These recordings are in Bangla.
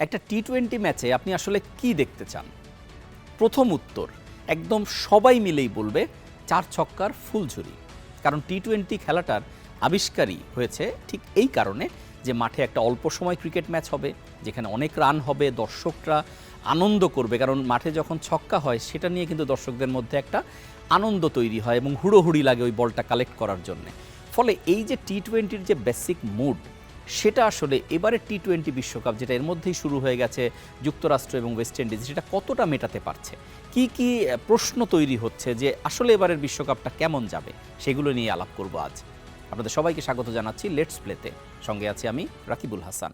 একটা টি-20 ম্যাচে আপনি আসলে কি দেখতে চান? প্রথম উত্তর একদম সবাই মিলেই বলবে ৪ ছক্কার ফুলঝুরি। কারণ টি-20 খেলাটার আবিষ্কারই হয়েছে ঠিক এই কারণে যে মাঠে একটা অল্প সময় ক্রিকেট ম্যাচ হবে, যেখানে অনেক রান হবে, দর্শকরা আনন্দ করবে। কারণ মাঠে যখন ছক্কা হয় সেটা নিয়ে কিন্তু দর্শকদের মধ্যে একটা আনন্দ তৈরি হয় এবং হুড়োহুড়ি লাগে ওই বলটা কালেক্ট করার জন্যে। ফলে এই যে টি-20-র যে বেসিক মুড, সেটা আসলে এবারে টি-20 বিশ্বকাপ যেটা এর মধ্যেই শুরু হয়ে গেছে যুক্তরাষ্ট্র এবং ওয়েস্ট ইন্ডিজ, সেটা কতটা মেটাতে পারছে, কি কি প্রশ্ন তৈরি হচ্ছে যে আসলে এবারের বিশ্বকাপটা কেমন যাবে, সেগুলো নিয়ে আলাপ করব আজ। আপনাদের সবাইকে স্বাগত জানাচ্ছি লেটস প্লেতে। সঙ্গে আছি আমি রাকিবুল হাসান।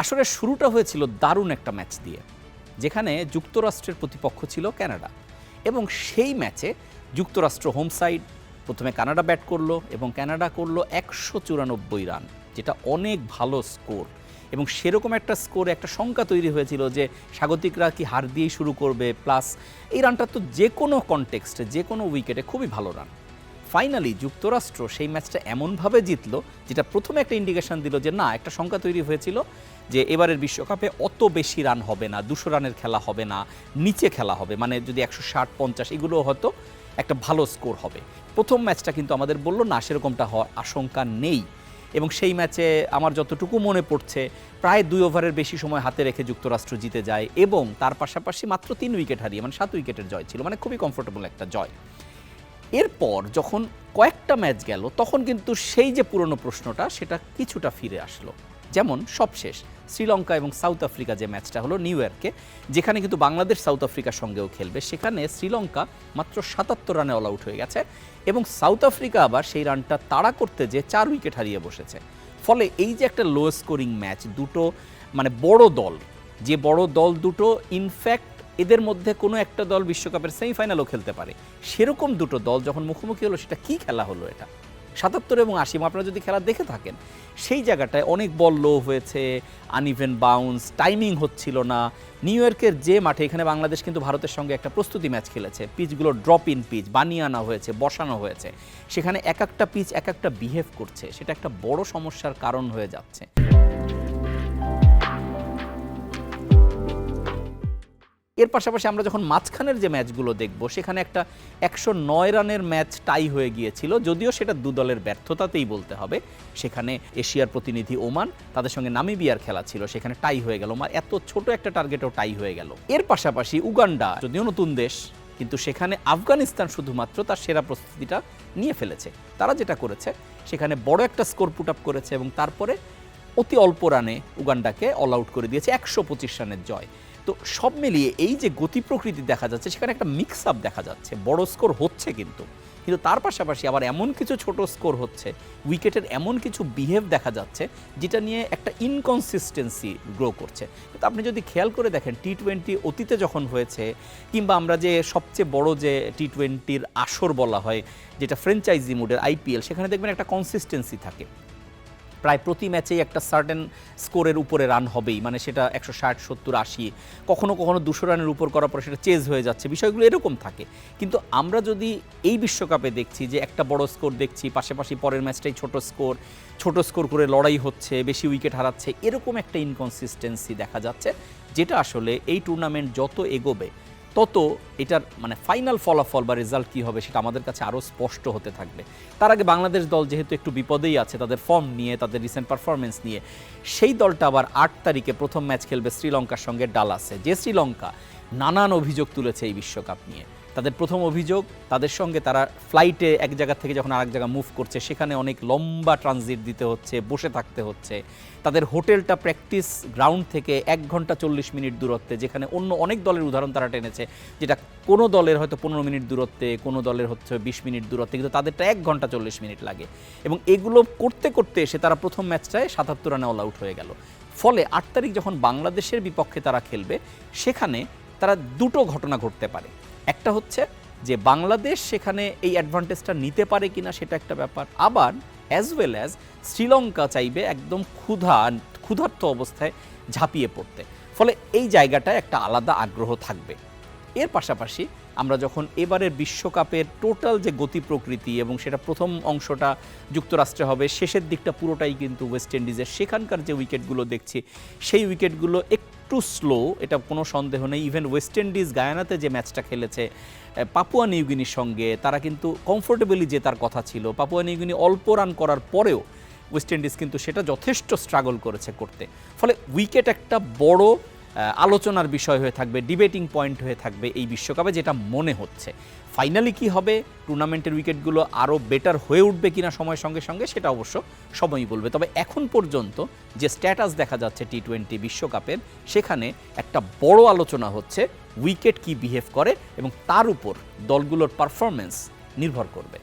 আসলে শুরুটা হয়েছিল দারুণ একটা ম্যাচ দিয়ে, যেখানে যুক্তরাষ্ট্রের প্রতিপক্ষ ছিল কানাডা এবং সেই ম্যাচে যুক্তরাষ্ট্র হোম সাইড, প্রথমে কানাডা ব্যাট করলো এবং কানাডা করলো ১৯৪ রান, যেটা অনেক ভালো স্কোর। এবং সেরকম একটা স্কোরে একটা শঙ্কা তৈরি হয়েছিল যে স্বাগতিকরা কি হার দিয়েই শুরু করবে, প্লাস এই রানটা তো যে কোনো কনটেক্সটে যে কোনো উইকেটে খুবই ভালো রান। ফাইনালি যুক্তরাষ্ট্র সেই ম্যাচটা এমনভাবে জিতলো যেটা প্রথমে একটা ইন্ডিকেশন দিল যে না, একটা শঙ্কা তৈরি হয়েছিল যে এবারের বিশ্বকাপে অত বেশি রান হবে না, ২০০ রানের খেলা হবে না, নিচে খেলা হবে, মানে যদি ১৬০-৫০ এগুলো হয়তো একটা ভালো স্কোর হবে। প্রথম ম্যাচটা কিন্তু আমাদের বলল না, সেরকমটা হওয়ার আশঙ্কা নেই। এবং সেই ম্যাচে আমার যতটুকু মনে পড়ছে প্রায় ২ ওভারের বেশি সময় হাতে রেখে যুক্তরাষ্ট্র জিতে যায় এবং তার পাশাপাশি মাত্র ৩ উইকেট হারিয়ে, মানে ৭ উইকেটের জয় ছিল, মানে খুবই কমফোর্টেবল একটা জয়। এরপর যখন কয়েকটা ম্যাচ গেল তখন কিন্তু সেই যে পুরনো প্রশ্নটা সেটা কিছুটা ফিরে আসলো। যেমন সবশেষ শ্রীলঙ্কা এবং সাউথ আফ্রিকা যে ম্যাচটা হলো নিউ ইয়র্কে, যেখানে কিন্তু বাংলাদেশ সাউথ আফ্রিকার সঙ্গেও খেলবে, সেখানে শ্রীলঙ্কা মাত্র ৭৭ রানে অল আউট হয়ে গেছে এবং সাউথ আফ্রিকা আবার সেই রানটা তাড়া করতে যে ৪ উইকেট হারিয়ে বসেছে। ফলে এই যে একটা লো স্কোরিং ম্যাচ, দুটো মানে বড় দল, যে বড় দল দুটো ইনফ্যাক্ট এদের মধ্যে কোনো একটা দল বিশ্বকাপের সেমিফাইনালও খেলতে পারে, সেরকম দুটো দল যখন মুখোমুখি হলো, সেটা কি খেলা হলো এটা। ৭৭ এবং ৮০, আপনারা যদি খেলা দেখে থাকেন সেই জায়গাটায় অনেক বল লো হয়েছে, আনইভেন বাউন্স, টাইমিং হচ্ছিল না। নিউ ইয়র্কের যে মাঠে, এখানে বাংলাদেশ কিন্তু ভারতের সঙ্গে একটা প্রস্তুতি ম্যাচ খেলেছে, পিচগুলো ড্রপ ইন পিচ বানিয়ে আনা হয়েছে, বসানো হয়েছে, সেখানে এক একটা পিচ এক একটা বিহেভ করছে, সেটা একটা বড় সমস্যার কারণ হয়ে যাচ্ছে। এর পাশাপাশি আমরা যখন মাঝখানের যে ম্যাচগুলো দেখব, সেখানে একটা ১০৯ রানের ম্যাচ টাই হয়ে গিয়েছিল, যদিও সেটা দু দলের ব্যর্থতাতেই বলতে হবে। সেখানে এশিয়ার প্রতিনিধি ওমান, তাদের সঙ্গে নামিবিয়ার খেলা ছিল, সেখানে টাই হয়ে গেল, এত ছোট একটা টার্গেটও টাই হয়ে গেল। এর পাশাপাশি উগান্ডা, যদিও নতুন দেশ, কিন্তু সেখানে আফগানিস্তান শুধুমাত্র তার সেরা প্রস্তুতিটা নিয়ে ফেলেছে। তারা যেটা করেছে সেখানে বড় একটা স্কোর পুট আপ করেছে এবং তারপরে অতি অল্প রানে উগান্ডাকে অল আউট করে দিয়েছে, ১২৫ রানের জয়। তো সব মিলিয়ে এই যে গতি প্রকৃতি দেখা যাচ্ছে, সেখানে একটা মিক্স আপ দেখা যাচ্ছে, বড় স্কোর হচ্ছে কিন্তু তার পাশাপাশি আবার এমন কিছু ছোট স্কোর হচ্ছে, উইকেটের এমন কিছু বিহেভ দেখা যাচ্ছে যেটা নিয়ে একটা ইনকনসিস্টেন্সি গ্রো করছে। কিন্তু আপনি যদি খেয়াল করে দেখেন, টি-20 অতীতে যখন হয়েছে, কিংবা আমরা যে সবচেয়ে বড় যে টি-20-র আসর বলা হয়, যেটা ফ্র্যাঞ্চাইজি মোডের আইপিএল, সেখানে দেখবেন একটা কনসিস্টেন্সি থাকে, প্রায় প্রতি ম্যাচেই একটা সার্টেন স্কোরের উপরে রান হবেই, মানে সেটা ১৬০, ৭০, ৮০, কখনো কখনো ২০০ রানের উপর করার পর সেটা চেজ হয়ে যাচ্ছে, বিষয়গুলো এরকম থাকে। কিন্তু আমরা যদি এই বিশ্বকাপে দেখছি যে একটা বড় স্কোর দেখছি, পাশাপাশি পরের ম্যাচটাই ছোট স্কোর করে লড়াই হচ্ছে, বেশি উইকেট হারাচ্ছে, এরকম একটা ইনকনসিস্টেন্সি দেখা যাচ্ছে, যেটা আসলে এই টুর্নামেন্ট যত এগোবে তত এটার ফাইনাল ফলাফল বা রেজাল্ট কী হবে সেটা আমাদের কাছে আরও স্পষ্ট হতে থাকবে। তার আগে বাংলাদেশ দল যেহেতু একটু বিপদেই আছে তাদের ফর্ম নিয়ে, তাদের রিসেন্ট পারফরমেন্স নিয়ে, সেই দলটা আবার ৮ তারিখে প্রথম ম্যাচ খেলবে শ্রীলঙ্কার সঙ্গে ডালাসে, যে শ্রীলঙ্কা নানান অভিযোগ তুলেছে এই বিশ্বকাপ নিয়ে। তাদের প্রথম অভিযোগ, তাদের সঙ্গে তারা ফ্লাইটে এক জায়গা থেকে যখন আরেক জায়গা মুভ করছে, সেখানে অনেক লম্বা ট্রানজিট দিতে হচ্ছে, বসে থাকতে হচ্ছে। তাদের হোটেলটা প্র্যাকটিস গ্রাউন্ড থেকে ১ ঘন্টা ৪০ মিনিট দূরত্বে, যেখানে অন্য অনেক দলের উদাহরণ তারা টেনেছে, যেটা কোনো দলের হয়তো ১৫ মিনিট দূরত্বে, কোনো দলের হচ্ছে ২০ মিনিট দূরত্বে, কিন্তু তাদেরটা ১ ঘন্টা ৪০ মিনিট লাগে। এবং এগুলো করতে করতে এসে তারা প্রথম ম্যাচটায় ৭৭ রানে অল আউট হয়ে গেল। ফলে ৮ তারিখ যখন বাংলাদেশের বিপক্ষে তারা খেলবে, সেখানে তারা দুটো ঘটনা ঘটতে পারে। একটা হচ্ছে যে বাংলাদেশ সেখানে এই অ্যাডভান্টেজটা নিতে পারে কিনা, সেটা একটা ব্যাপার। আবার অ্যাজ ওয়েল অ্যাজ শ্রীলঙ্কা চাইবে একদম ক্ষুধার্ত অবস্থায় ঝাঁপিয়ে পড়তে, ফলে এই জায়গাটায় একটা আলাদা আগ্রহ থাকবে। এর পাশাপাশি আমরা যখন এবারের বিশ্বকাপের টোটাল যে গতি প্রকৃতি এবং সেটা প্রথম অংশটা যুক্তরাষ্ট্রে হবে, শেষের দিকটা পুরোটাই কিন্তু ওয়েস্ট ইন্ডিজের, সেখানকার যে উইকেটগুলো দেখছি সেই উইকেটগুলো একটু স্লো, এটা কোনো সন্দেহ নেই। ইভেন ওয়েস্ট ইন্ডিজ গায়ানাতে যে ম্যাচটা খেলেছে পাপুয়া নিউগিনির সঙ্গে, তারা কিন্তু কমফোর্টেবলি জেতার কথা ছিল। পাপুয়া নিউগিনি অল্প রান করার পরেও ওয়েস্ট ইন্ডিজ কিন্তু সেটা যথেষ্ট স্ট্রাগল করেছে করতে। ফলে উইকেট একটা বড় আলোচনার বিষয় হয়ে থাকবে, ডিবেটিং পয়েন্ট হয়ে থাকবে এই বিশ্বকাপে, যেটা মনে হচ্ছে। ফাইনালি কি হবে, টুর্নামেন্টের উইকেটগুলো আরও বেটার হয়ে উঠবে কিনা সময়ের সঙ্গে সঙ্গে, সেটা অবশ্য সময়ই বলবে। তবে এখন পর্যন্ত যে স্ট্যাটাস দেখা যাচ্ছে টি-20 বিশ্বকাপের, সেখানে একটা বড় আলোচনা হচ্ছে উইকেট কি বিহেভ করে এবং তার উপর দলগুলোর পারফরমেন্স নির্ভর করবে।